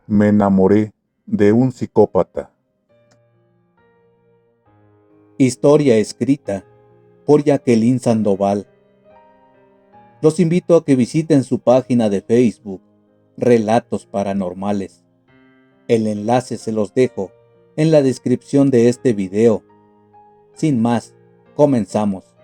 Me enamoré de un psicópata. Historia escrita por Jacqueline Sandoval. Los invito a que visiten su página de Facebook, Relatos Paranormales. El enlace se los dejo en la descripción de este video. Sin más, comenzamos.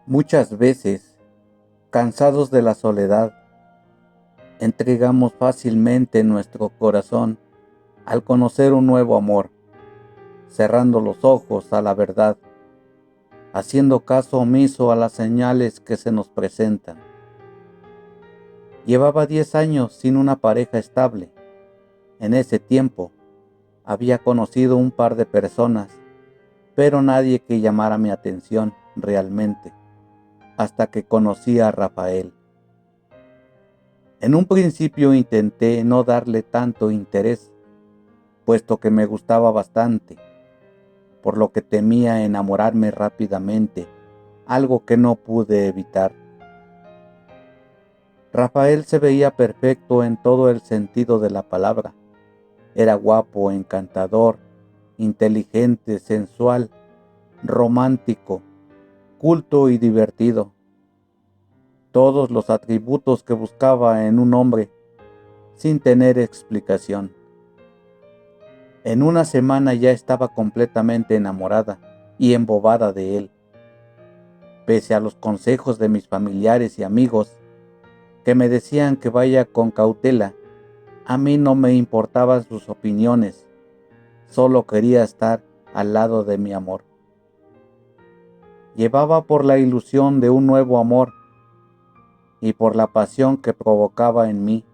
Muchas veces, cansados de la soledad, entregamos fácilmente nuestro corazón al conocer un nuevo amor, cerrando los ojos a la verdad, haciendo caso omiso a las señales que se nos presentan. Llevaba 10 años sin una pareja estable. En ese tiempo, había conocido un par de personas, pero nadie que llamara mi atención realmente, hasta que conocí a Rafael. En un principio intenté no darle tanto interés, puesto que me gustaba bastante, por lo que temía enamorarme rápidamente, algo que no pude evitar. Rafael se veía perfecto en todo el sentido de la palabra. Era guapo, encantador, inteligente, sensual, romántico, culto y divertido. Todos los atributos que buscaba en un hombre, sin tener explicación. En una semana ya estaba completamente enamorada y embobada de él. Pese a los consejos de mis familiares y amigos, que me decían que vaya con cautela, a mí no me importaban sus opiniones, solo quería estar al lado de mi amor. Llevaba por la ilusión de un nuevo amor y por la pasión que provocaba en mí.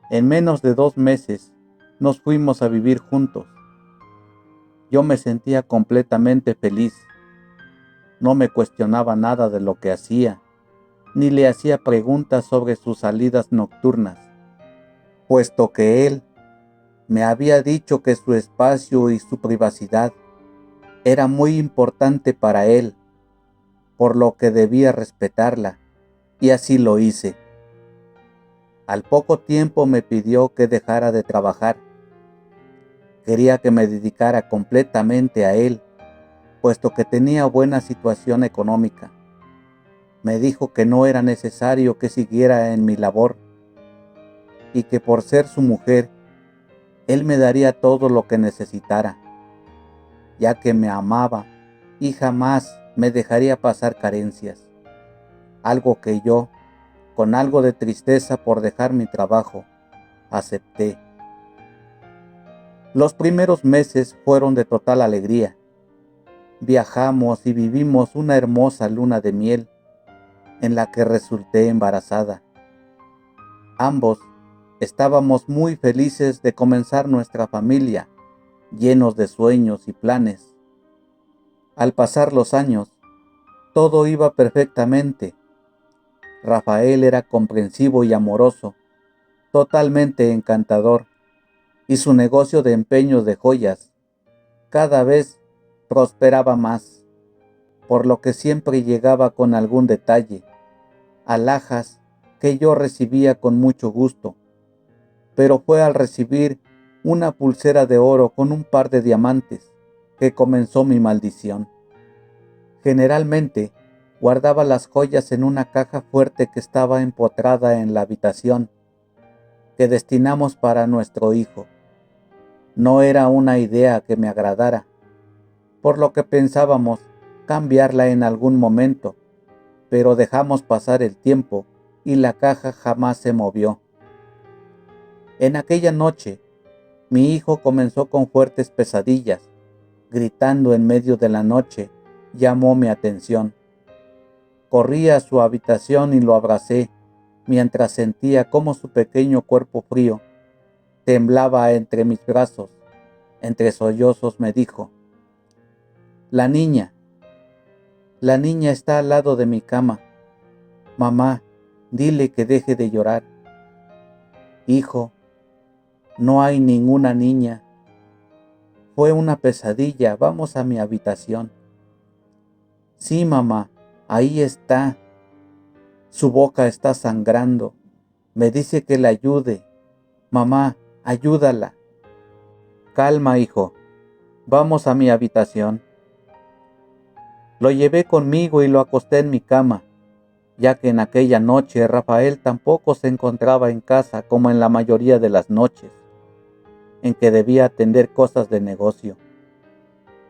En menos de 2 meses nos fuimos a vivir juntos. Yo me sentía completamente feliz. No me cuestionaba nada de lo que hacía, ni le hacía preguntas sobre sus salidas nocturnas, puesto que él me había dicho que su espacio y su privacidad era muy importante para él, por lo que debía respetarla, y así lo hice. Al poco tiempo me pidió que dejara de trabajar. Quería que me dedicara completamente a él, puesto que tenía buena situación económica. Me dijo que no era necesario que siguiera en mi labor, y que por ser su mujer, él me daría todo lo que necesitara, ya que me amaba y jamás me dejaría pasar carencias. Algo que yo, con algo de tristeza por dejar mi trabajo, acepté. Los primeros meses fueron de total alegría. Viajamos y vivimos una hermosa luna de miel, en la que resulté embarazada. Ambos estábamos muy felices de comenzar nuestra familia, llenos de sueños y planes. Al pasar los años, todo iba perfectamente. Rafael era comprensivo y amoroso, totalmente encantador, y su negocio de empeños de joyas cada vez prosperaba más, por lo que siempre llegaba con algún detalle, alhajas que yo recibía con mucho gusto. Pero fue al recibir una pulsera de oro con un par de diamantes que comenzó mi maldición. Generalmente guardaba las joyas en una caja fuerte que estaba empotrada en la habitación que destinamos para nuestro hijo. No era una idea que me agradara, por lo que pensábamos cambiarla en algún momento, pero dejamos pasar el tiempo y la caja jamás se movió. En aquella noche, mi hijo comenzó con fuertes pesadillas, gritando en medio de la noche, llamó mi atención. Corrí a su habitación y lo abracé, mientras sentía cómo su pequeño cuerpo frío temblaba entre mis brazos. Entre sollozos me dijo: La niña está al lado de mi cama. Mamá, dile que deje de llorar. Hijo, no hay ninguna niña. Fue una pesadilla, vamos a mi habitación. Sí, mamá, ahí está. Su boca está sangrando Me dice que la ayude. Mamá, ayúdala. Calma, hijo. Vamos a mi habitación. Lo llevé conmigo y lo acosté en mi cama, ya que en aquella noche Rafael tampoco se encontraba en casa como en la mayoría de las noches, en que debía atender cosas de negocio.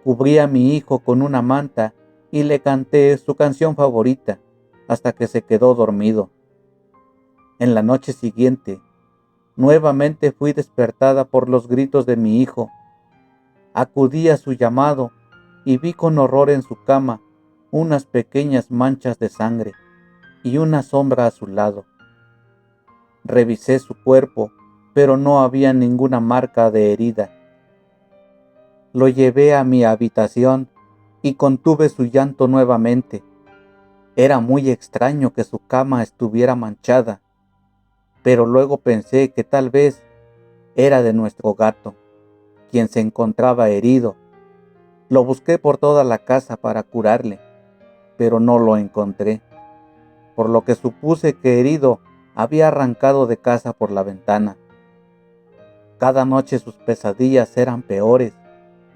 Cubrí a mi hijo con una manta y le canté su canción favorita hasta que se quedó dormido. En la noche siguiente, nuevamente fui despertada por los gritos de mi hijo. Acudí a su llamado y vi con horror en su cama unas pequeñas manchas de sangre y una sombra a su lado. Revisé su cuerpo, pero no había ninguna marca de herida. Lo llevé a mi habitación y contuve su llanto nuevamente. Era muy extraño que su cama estuviera manchada, pero luego pensé que tal vez era de nuestro gato, quien se encontraba herido. Lo busqué por toda la casa para curarle, pero no lo encontré, por lo que supuse que herido había arrancado de casa por la ventana. Cada noche sus pesadillas eran peores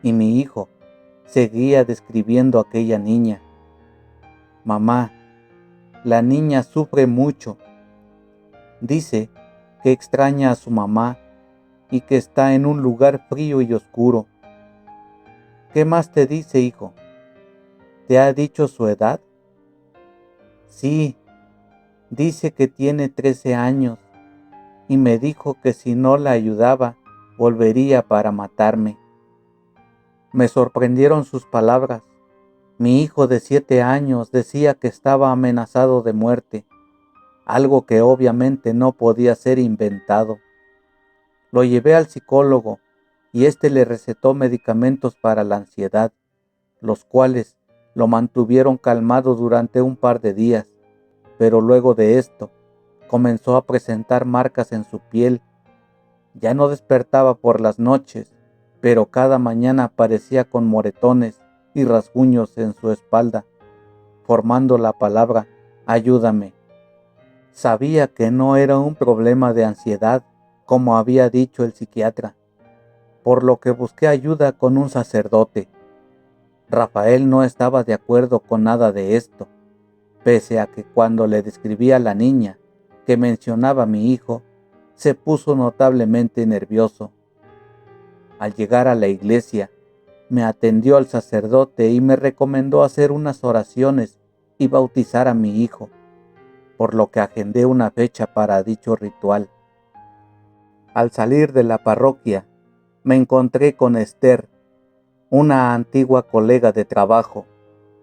y mi hijo seguía describiendo a aquella niña. Mamá, la niña sufre mucho. Dice que extraña a su mamá y que está en un lugar frío y oscuro. ¿Qué más te dice, hijo? ¿Te ha dicho su edad? Sí, dice que tiene 13 años y me dijo que si no la ayudaba, volvería para matarme. Me sorprendieron sus palabras. Mi hijo de 7 años decía que estaba amenazado de muerte, algo que obviamente no podía ser inventado. Lo llevé al psicólogo y éste le recetó medicamentos para la ansiedad, los cuales lo mantuvieron calmado durante un par de días, pero luego de esto comenzó a presentar marcas en su piel. Ya no despertaba por las noches, pero cada mañana aparecía con moretones y rasguños en su espalda, formando la palabra ayúdame. Sabía que no era un problema de ansiedad, como había dicho el psiquiatra, por lo que busqué ayuda con un sacerdote. Rafael no estaba de acuerdo con nada de esto, pese a que cuando le describí a la niña que mencionaba a mi hijo, se puso notablemente nervioso. Al llegar a la iglesia, me atendió el sacerdote y me recomendó hacer unas oraciones y bautizar a mi hijo, por lo que agendé una fecha para dicho ritual. Al salir de la parroquia, me encontré con Esther, una antigua colega de trabajo,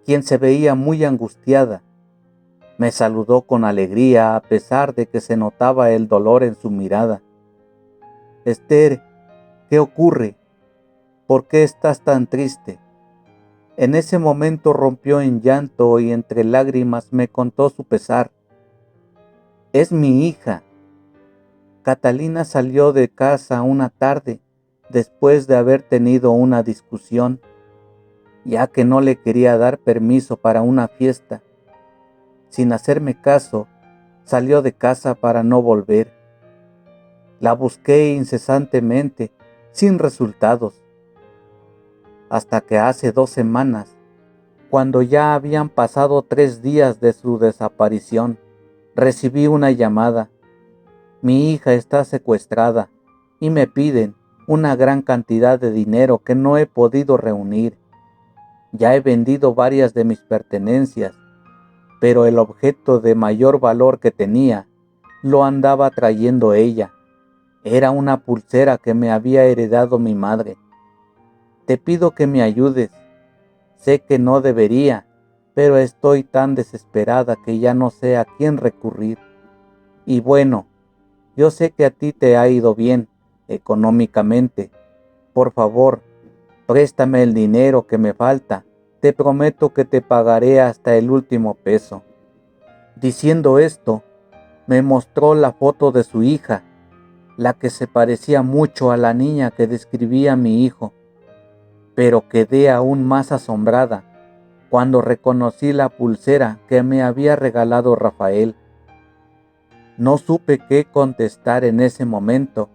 quien se veía muy angustiada. Me saludó con alegría a pesar de que se notaba el dolor en su mirada. Esther, ¿qué ocurre? ¿Por qué estás tan triste? En ese momento rompió en llanto y entre lágrimas me contó su pesar. Es mi hija. Catalina salió de casa una tarde después de haber tenido una discusión, ya que no le quería dar permiso para una fiesta. Sin hacerme caso, salió de casa para no volver. La busqué incesantemente, sin resultados, hasta que hace 2 semanas, cuando ya habían pasado 3 días de su desaparición, recibí una llamada. Mi hija está secuestrada y me piden una gran cantidad de dinero que no he podido reunir. Ya he vendido varias de mis pertenencias, pero el objeto de mayor valor que tenía lo andaba trayendo ella. Era una pulsera que me había heredado mi madre. Te pido que me ayudes. Sé que no debería, pero estoy tan desesperada que ya no sé a quién recurrir. Y bueno, yo sé que a ti te ha ido bien económicamente. Por favor, préstame el dinero que me falta. Te prometo que te pagaré hasta el último peso. Diciendo esto, me mostró la foto de su hija, la que se parecía mucho a la niña que describía mi hijo, pero quedé aún más asombrada cuando reconocí la pulsera que me había regalado Rafael. No supe qué contestar en ese momento.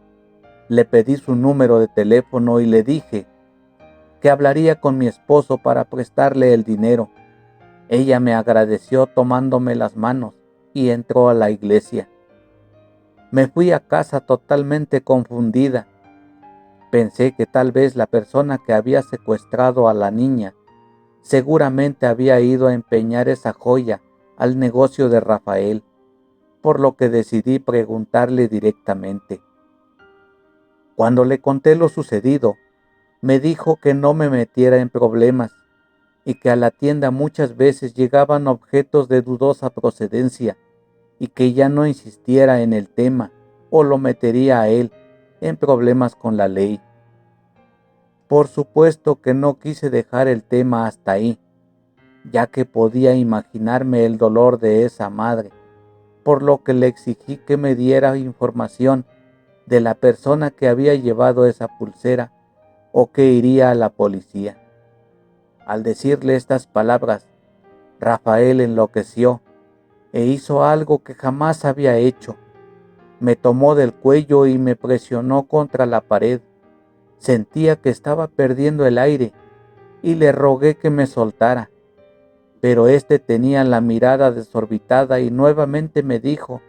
Le pedí su número de teléfono y le dije que hablaría con mi esposo para prestarle el dinero. Ella me agradeció tomándome las manos y entró a la iglesia. Me fui a casa totalmente confundida. Pensé que tal vez la persona que había secuestrado a la niña seguramente había ido a empeñar esa joya al negocio de Rafael, por lo que decidí preguntarle directamente. Cuando le conté lo sucedido, me dijo que no me metiera en problemas y que a la tienda muchas veces llegaban objetos de dudosa procedencia y que ya no insistiera en el tema o lo metería a él en problemas con la ley. Por supuesto que no quise dejar el tema hasta ahí, ya que podía imaginarme el dolor de esa madre, por lo que le exigí que me diera información de la persona que había llevado esa pulsera o que iría a la policía. Al decirle estas palabras, Rafael enloqueció e hizo algo que jamás había hecho. Me tomó del cuello y me presionó contra la pared. Sentía que estaba perdiendo el aire y le rogué que me soltara, pero éste tenía la mirada desorbitada y nuevamente me dijo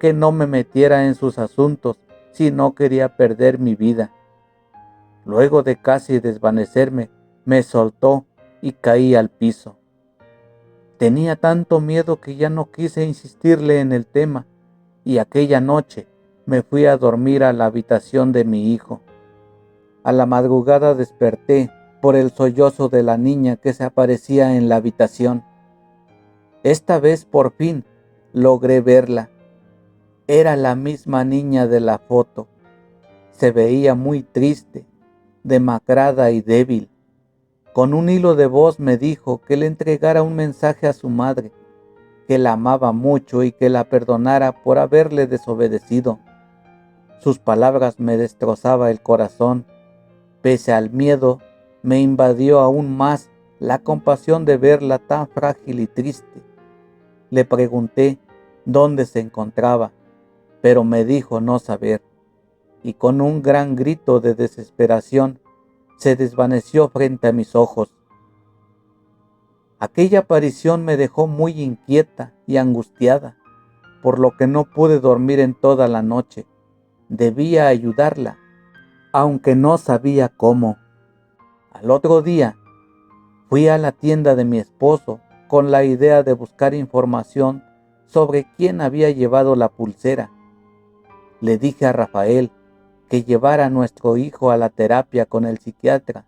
que no me metiera en sus asuntos si no quería perder mi vida. Luego de casi desvanecerme, me soltó y caí al piso. Tenía tanto miedo que ya no quise insistirle en el tema, y aquella noche me fui a dormir a la habitación de mi hijo. A la madrugada desperté por el sollozo de la niña que se aparecía en la habitación. Esta vez por fin logré verla. Era la misma niña de la foto. Se veía muy triste, demacrada y débil. Con un hilo de voz me dijo que le entregara un mensaje a su madre, que la amaba mucho y que la perdonara por haberle desobedecido. Sus palabras me destrozaban el corazón. Pese al miedo, me invadió aún más la compasión de verla tan frágil y triste. Le pregunté dónde se encontraba, pero me dijo no saber, y con un gran grito de desesperación se desvaneció frente a mis ojos. Aquella aparición me dejó muy inquieta y angustiada, por lo que no pude dormir en toda la noche. Debía ayudarla, aunque no sabía cómo. Al otro día, fui a la tienda de mi esposo con la idea de buscar información sobre quién había llevado la pulsera. Le dije a Rafael que llevara a nuestro hijo a la terapia con el psiquiatra,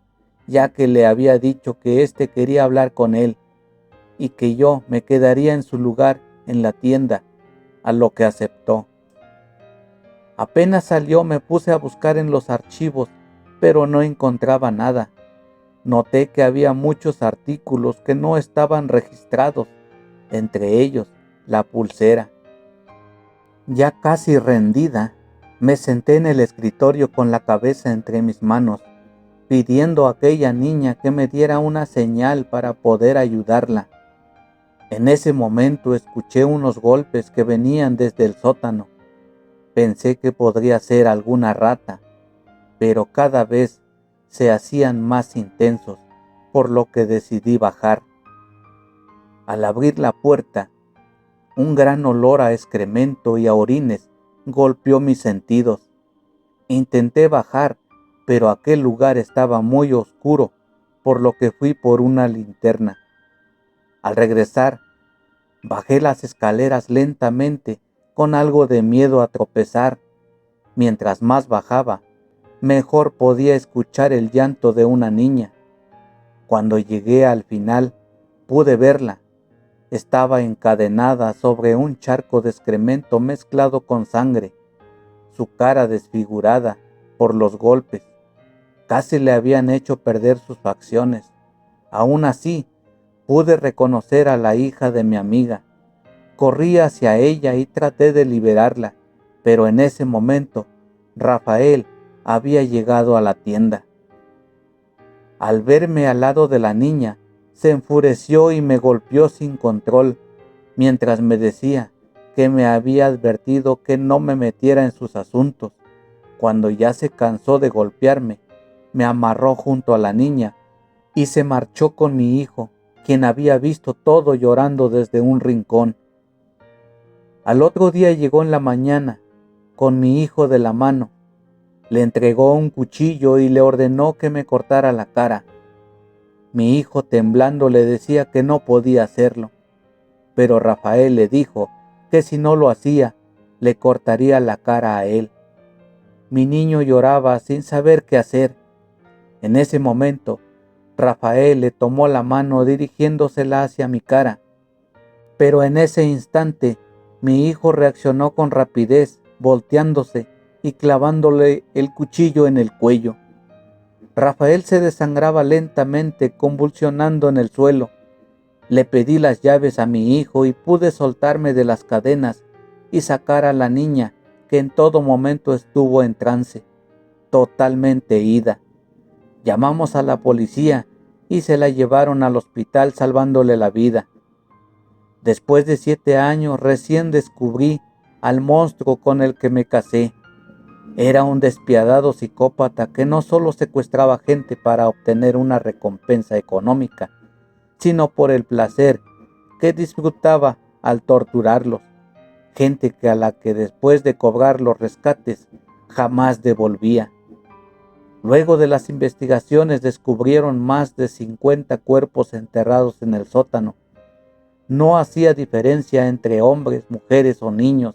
ya que le había dicho que éste quería hablar con él y que yo me quedaría en su lugar en la tienda, a lo que aceptó. Apenas salió me puse a buscar en los archivos, pero no encontraba nada. Noté que había muchos artículos que no estaban registrados, entre ellos la pulsera. Ya casi rendida, me senté en el escritorio con la cabeza entre mis manos, pidiendo a aquella niña que me diera una señal para poder ayudarla. En ese momento escuché unos golpes que venían desde el sótano. Pensé que podría ser alguna rata, pero cada vez se hacían más intensos, por lo que decidí bajar. Al abrir la puerta, un gran olor a excremento y a orines golpeó mis sentidos. Intenté bajar, pero aquel lugar estaba muy oscuro, por lo que fui por una linterna. Al regresar, bajé las escaleras lentamente, con algo de miedo a tropezar. Mientras más bajaba, mejor podía escuchar el llanto de una niña. Cuando llegué al final, pude verla. Estaba encadenada sobre un charco de excremento mezclado con sangre, su cara desfigurada por los golpes. Casi le habían hecho perder sus facciones. Aún así, pude reconocer a la hija de mi amiga. Corrí hacia ella y traté de liberarla, pero en ese momento, Rafael había llegado a la tienda. Al verme al lado de la niña, se enfureció y me golpeó sin control, mientras me decía que me había advertido que no me metiera en sus asuntos. Cuando ya se cansó de golpearme, me amarró junto a la niña y se marchó con mi hijo, quien había visto todo llorando desde un rincón. Al otro día llegó en la mañana, con mi hijo de la mano. Le entregó un cuchillo y le ordenó que me cortara la cara. Mi hijo temblando le decía que no podía hacerlo, pero Rafael le dijo que si no lo hacía, le cortaría la cara a él. Mi niño lloraba sin saber qué hacer. En ese momento, Rafael le tomó la mano dirigiéndosela hacia mi cara, pero en ese instante mi hijo reaccionó con rapidez, volteándose y clavándole el cuchillo en el cuello. Rafael se desangraba lentamente, convulsionando en el suelo. Le pedí las llaves a mi hijo y pude soltarme de las cadenas y sacar a la niña, que en todo momento estuvo en trance, totalmente ida. Llamamos a la policía y se la llevaron al hospital salvándole la vida. Después de 7 años recién descubrí al monstruo con el que me casé. Era un despiadado psicópata que no solo secuestraba gente para obtener una recompensa económica, sino por el placer que disfrutaba al torturarlos, gente a la que después de cobrar los rescates jamás devolvía. Luego de las investigaciones descubrieron más de 50 cuerpos enterrados en el sótano. No hacía diferencia entre hombres, mujeres o niños.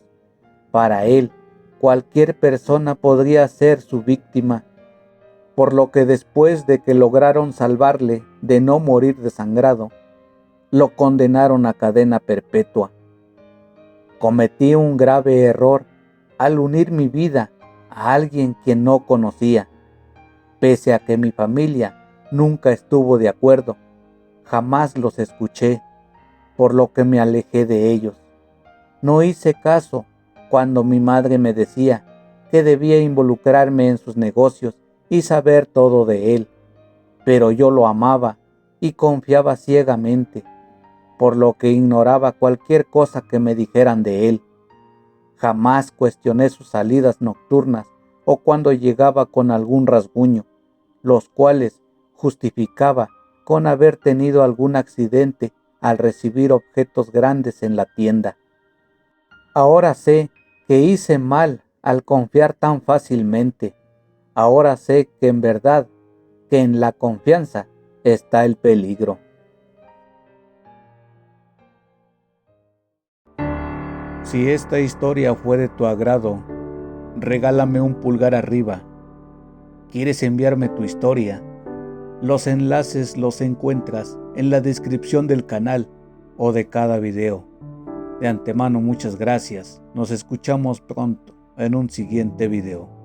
Para él, cualquier persona podría ser su víctima, por lo que después de que lograron salvarle de no morir desangrado, lo condenaron a cadena perpetua. Cometí un grave error al unir mi vida a alguien que no conocía. Pese a que mi familia nunca estuvo de acuerdo, jamás los escuché, por lo que me alejé de ellos. No hice caso cuando mi madre me decía que debía involucrarme en sus negocios y saber todo de él, pero yo lo amaba y confiaba ciegamente, por lo que ignoraba cualquier cosa que me dijeran de él. Jamás cuestioné sus salidas nocturnas o cuando llegaba con algún rasguño, los cuales justificaba con haber tenido algún accidente al recibir objetos grandes en la tienda. Ahora sé que hice mal al confiar tan fácilmente. Ahora sé que en verdad, que en la confianza está el peligro. Si esta historia fue de tu agrado, regálame un pulgar arriba. ¿Quieres enviarme tu historia? Los enlaces los encuentras en la descripción del canal o de cada video. De antemano, muchas gracias. Nos escuchamos pronto en un siguiente video.